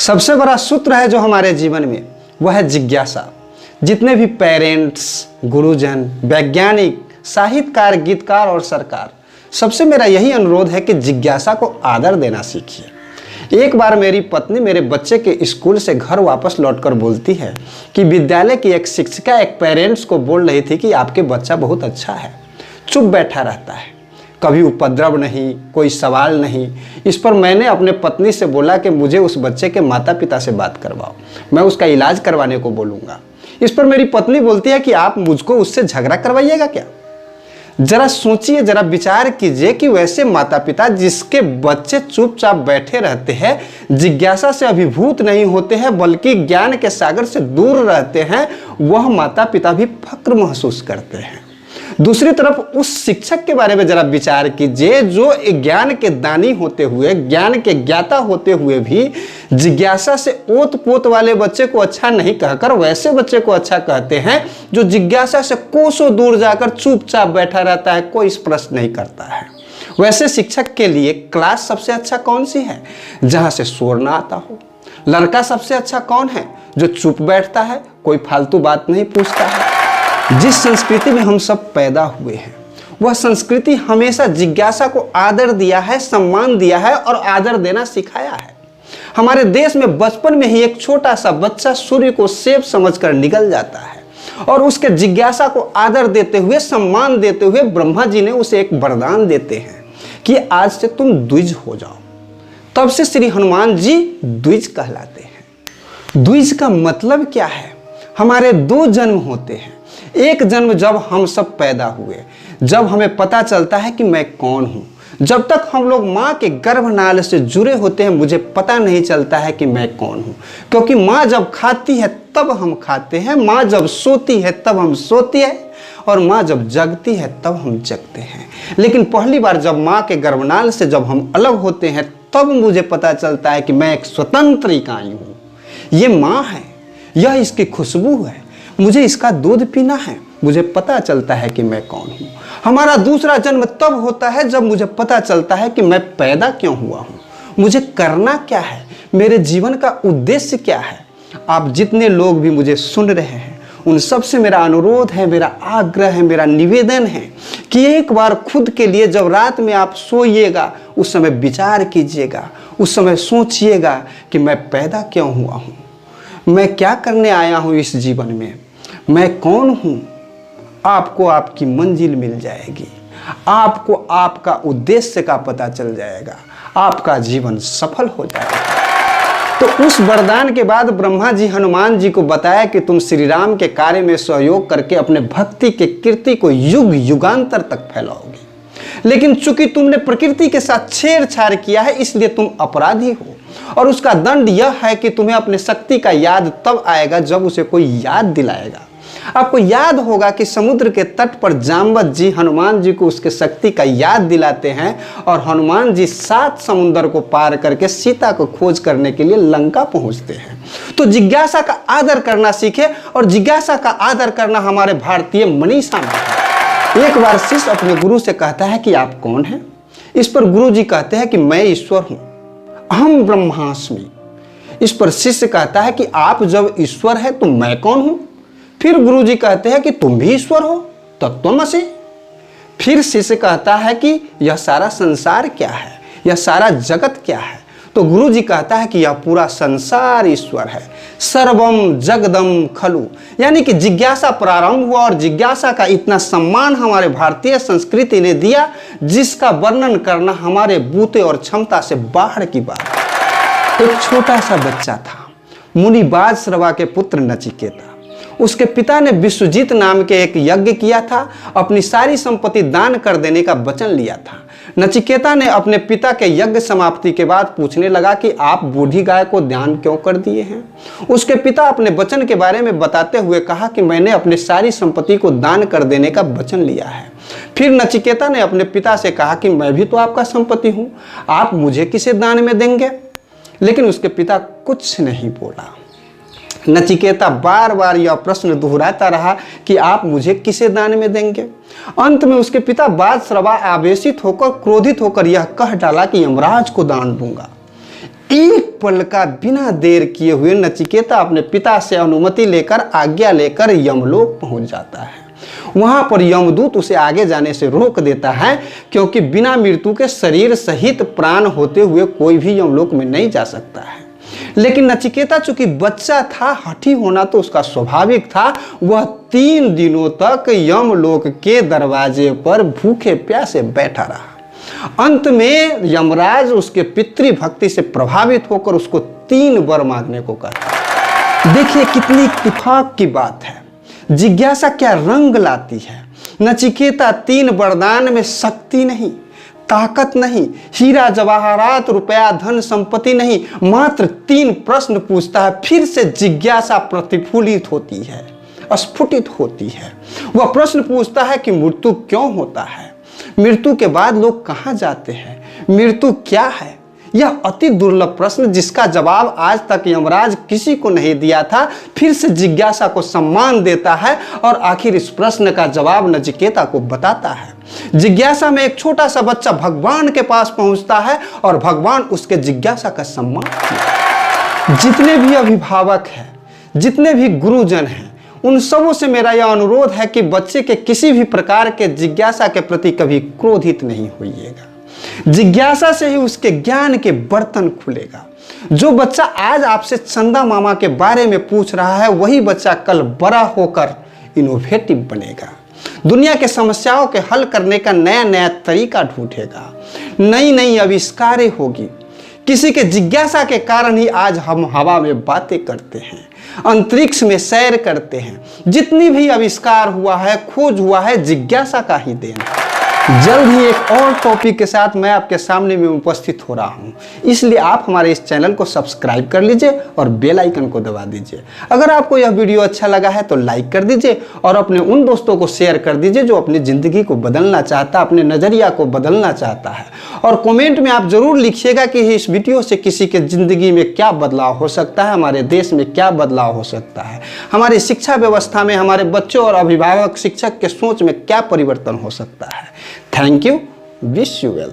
सबसे बड़ा सूत्र है जो हमारे जीवन में, वह है जिज्ञासा। जितने भी पेरेंट्स, गुरुजन, वैज्ञानिक, साहित्यकार, गीतकार और सरकार, सबसे मेरा यही अनुरोध है कि जिज्ञासा को आदर देना सीखिए। एक बार मेरी पत्नी मेरे बच्चे के स्कूल से घर वापस लौटकर बोलती है कि विद्यालय की एक शिक्षिका एक पेरेंट्स को बोल रही थी कि आपके बच्चा बहुत अच्छा है, चुप बैठा रहता है, कभी उपद्रव नहीं, कोई सवाल नहीं। इस पर मैंने अपने पत्नी से बोला कि मुझे उस बच्चे के माता पिता से बात करवाओ, मैं उसका इलाज करवाने को बोलूँगा। इस पर मेरी पत्नी बोलती है कि आप मुझको उससे झगड़ा करवाइएगा क्या। जरा सोचिए, जरा विचार कीजिए कि वैसे माता पिता जिसके बच्चे चुपचाप बैठे रहते हैं, जिज्ञासा से अभिभूत नहीं होते हैं, बल्कि ज्ञान के सागर से दूर रहते हैं, वह माता पिता भी फक्र महसूस करते हैं। दूसरी तरफ उस शिक्षक के बारे में जरा विचार कीजिए जो ज्ञान के दानी होते हुए, ज्ञान के ज्ञाता होते हुए भी जिज्ञासा से ओत पोत वाले बच्चे को अच्छा नहीं कहकर वैसे बच्चे को अच्छा कहते हैं जो जिज्ञासा से कोसों दूर जाकर चुपचाप बैठा रहता है, कोई प्रश्न नहीं करता है। वैसे शिक्षक के लिए क्लास सबसे अच्छा कौन सी है? जहां से शोर ना आता हो। लड़का सबसे अच्छा कौन है? जो चुप बैठता है, कोई फालतू बात नहीं पूछता है। जिस संस्कृति में हम सब पैदा हुए हैं, वह संस्कृति हमेशा जिज्ञासा को आदर दिया है, सम्मान दिया है और आदर देना सिखाया है। हमारे देश में बचपन में ही एक छोटा सा बच्चा सूर्य को सेब समझकर निकल जाता है और उसके जिज्ञासा को आदर देते हुए, सम्मान देते हुए ब्रह्मा जी ने उसे एक वरदान देते हैं कि आज से तुम द्विज हो जाओ। तब से श्री हनुमान जी द्विज कहलाते हैं। द्विज का मतलब क्या है? हमारे दो जन्म होते हैं। एक जन्म जब हम सब पैदा हुए, जब हमें पता चलता है कि मैं कौन हूं। जब तक हम लोग माँ के गर्भनाल से जुड़े होते हैं, मुझे पता नहीं चलता है कि मैं कौन हूं, क्योंकि माँ जब खाती है तब हम खाते हैं, माँ जब सोती है तब हम सोते हैं और माँ जब जगती है तब हम जगते हैं। लेकिन पहली बार जब माँ के गर्भनाल से जब हम अलग होते हैं, तब मुझे पता चलता है कि मैं एक स्वतंत्र इकाई हूँ। ये माँ है, यह इसकी खुशबू है, मुझे इसका दूध पीना है, मुझे पता चलता है कि मैं कौन हूँ। हमारा दूसरा जन्म तब होता है जब मुझे पता चलता है कि मैं पैदा क्यों हुआ हूँ, मुझे करना क्या है, मेरे जीवन का उद्देश्य क्या है। आप जितने लोग भी मुझे सुन रहे हैं, उन सब से मेरा अनुरोध है, मेरा आग्रह है, मेरा निवेदन है कि एक बार खुद के लिए जब रात में आप सोइएगा, उस समय विचार कीजिएगा, उस समय सोचिएगा कि मैं पैदा क्यों हुआ हूँ, मैं क्या करने आया हूँ इस जीवन में, मैं कौन हूँ। आपको आपकी मंजिल मिल जाएगी, आपको आपका उद्देश्य का पता चल जाएगा, आपका जीवन सफल हो जाएगा। तो उस वरदान के बाद ब्रह्मा जी हनुमान जी को बताया कि तुम श्री राम के कार्य में सहयोग करके अपने भक्ति के कीर्ति को युग युगांतर तक फैलाओगे। लेकिन चूंकि तुमने प्रकृति के साथ छेड़छाड़ किया है, इसलिए तुम अपराधी हो और उसका दंड यह है कि तुम्हें अपने शक्ति का याद तब आएगा जब उसे कोई याद दिलाएगा। आपको याद होगा कि समुद्र के तट पर जाम्बत जी हनुमान जी को उसके शक्ति का याद दिलाते हैं और हनुमान जी 7 समुद्र को पार करके सीता को खोज करने के लिए लंका पहुंचते हैं। तो जिज्ञासा का आदर करना सीखे और जिज्ञासा का आदर करना हमारे भारतीय मनीषा में है। एक बार शिष्य अपने गुरु से कहता है कि आप कौन हैं? इस पर गुरु जी कहते हैं कि मैं ईश्वर हूं, अहम ब्रह्मास्मि। इस पर शिष्य कहता है कि आप जब ईश्वर है तो मैं कौन हूं? फिर गुरु जी कहते हैं कि तुम भी ईश्वर हो, तत्त्वमसि। फिर शिष्य कहता है कि यह सारा संसार क्या है, यह सारा जगत क्या है? तो गुरु जी कहता है कि यह पूरा संसार ईश्वर है, सर्वम जगदम खलु। यानी कि जिज्ञासा प्रारंभ हुआ और जिज्ञासा का इतना सम्मान हमारे भारतीय संस्कृति ने दिया जिसका वर्णन करना हमारे बूते और क्षमता से बाहर की बात है। एक छोटा सा बच्चा था, मुनि बाजश्रवा के पुत्र नचिकेता। उसके पिता ने विश्वजीत नाम के एक यज्ञ किया था, अपनी सारी संपत्ति दान कर देने का वचन लिया था। नचिकेता ने अपने पिता के यज्ञ समाप्ति के बाद पूछने लगा कि आप बूढ़ी गाय को दान क्यों कर दिए हैं। उसके पिता अपने वचन के बारे में बताते हुए कहा कि मैंने अपनी सारी संपत्ति को दान कर देने का वचन लिया है। फिर नचिकेता ने अपने पिता से कहा कि मैं भी तो आपका संपत्ति हूँ, आप मुझे किसे दान में देंगे? लेकिन उसके पिता कुछ नहीं बोला। नचिकेता बार बार यह प्रश्न दोहराता रहा कि आप मुझे किसे दान में देंगे। अंत में उसके पिता बाजश्रवा आवेशित होकर, क्रोधित होकर यह कह डाला कि यमराज को दान दूंगा। एक पल का बिना देर किए हुए नचिकेता अपने पिता से अनुमति लेकर आज्ञा लेकर यमलोक पहुंच जाता है। वहां पर यमदूत उसे आगे जाने से रोक देता है, क्योंकि बिना मृत्यु के शरीर सहित प्राण होते हुए कोई भी यमलोक में नहीं जा सकता है। लेकिन नचिकेता चूंकि बच्चा था, हठी होना तो उसका स्वाभाविक था, वह 3 दिनों तक यमलोक के दरवाजे पर भूखे प्यासे बैठा रहा। अंत में यमराज उसके पितृभक्ति से प्रभावित होकर उसको 3 वर मांगने को कहता। देखिए कितनी इत्तेफाक की बात है, जिज्ञासा क्या रंग लाती है। नचिकेता 3 वरदान में शक्ति नहीं, ताकत नहीं, हीरा जवाहरात रुपया धन संपत्ति नहीं, मात्र 3 प्रश्न पूछता है। फिर से जिज्ञासा प्रतिफुल्लित होती है, स्फुटित होती है। वह प्रश्न पूछता है कि मृत्यु क्यों होता है, मृत्यु के बाद लोग कहाँ जाते हैं, मृत्यु क्या है। यह अति दुर्लभ प्रश्न जिसका जवाब आज तक यमराज किसी को नहीं दिया था, फिर से जिज्ञासा को सम्मान देता है और आखिर इस प्रश्न का जवाब नचिकेता को बताता है। जिज्ञासा में एक छोटा सा बच्चा भगवान के पास पहुंचता है और भगवान उसके जिज्ञासा का सम्मान किया। जितने भी अभिभावक हैं, जितने भी गुरुजन हैं, उन सबों से मेरा यह अनुरोध है कि बच्चे के किसी भी प्रकार के जिज्ञासा के प्रति कभी क्रोधित नहीं होइएगा। जिज्ञासा से ही उसके ज्ञान के बर्तन खुलेगा। जो बच्चा आज आपसे चंदा मामा के बारे में पूछ रहा है, वही बच्चा कल बड़ा होकर इनोवेटिव बनेगा, दुनिया के समस्याओं के हल करने का नया नया तरीका ढूंढेगा, नई नई आविष्कारें होगी। किसी के जिज्ञासा के कारण ही आज हम हवा में बातें करते हैं, अंतरिक्ष में सैर करते हैं। जितनी भी आविष्कार हुआ है, खोज हुआ है, जिज्ञासा का ही देन है। जल्द ही एक और टॉपिक के साथ मैं आपके सामने में उपस्थित हो रहा हूं, इसलिए आप हमारे इस चैनल को सब्सक्राइब कर लीजिए और बेल आइकन को दबा दीजिए। अगर आपको यह वीडियो अच्छा लगा है तो लाइक कर दीजिए और अपने उन दोस्तों को शेयर कर दीजिए जो अपनी ज़िंदगी को बदलना चाहता, अपने नज़रिया को बदलना चाहता है। और कमेंट में आप ज़रूर लिखिएगा कि इस वीडियो से किसी के ज़िंदगी में क्या बदलाव हो सकता है, हमारे देश में क्या बदलाव हो सकता है, हमारी शिक्षा व्यवस्था में हमारे बच्चों और अभिभावक शिक्षक के सोच में क्या परिवर्तन हो सकता है। Thank you. Wish you well.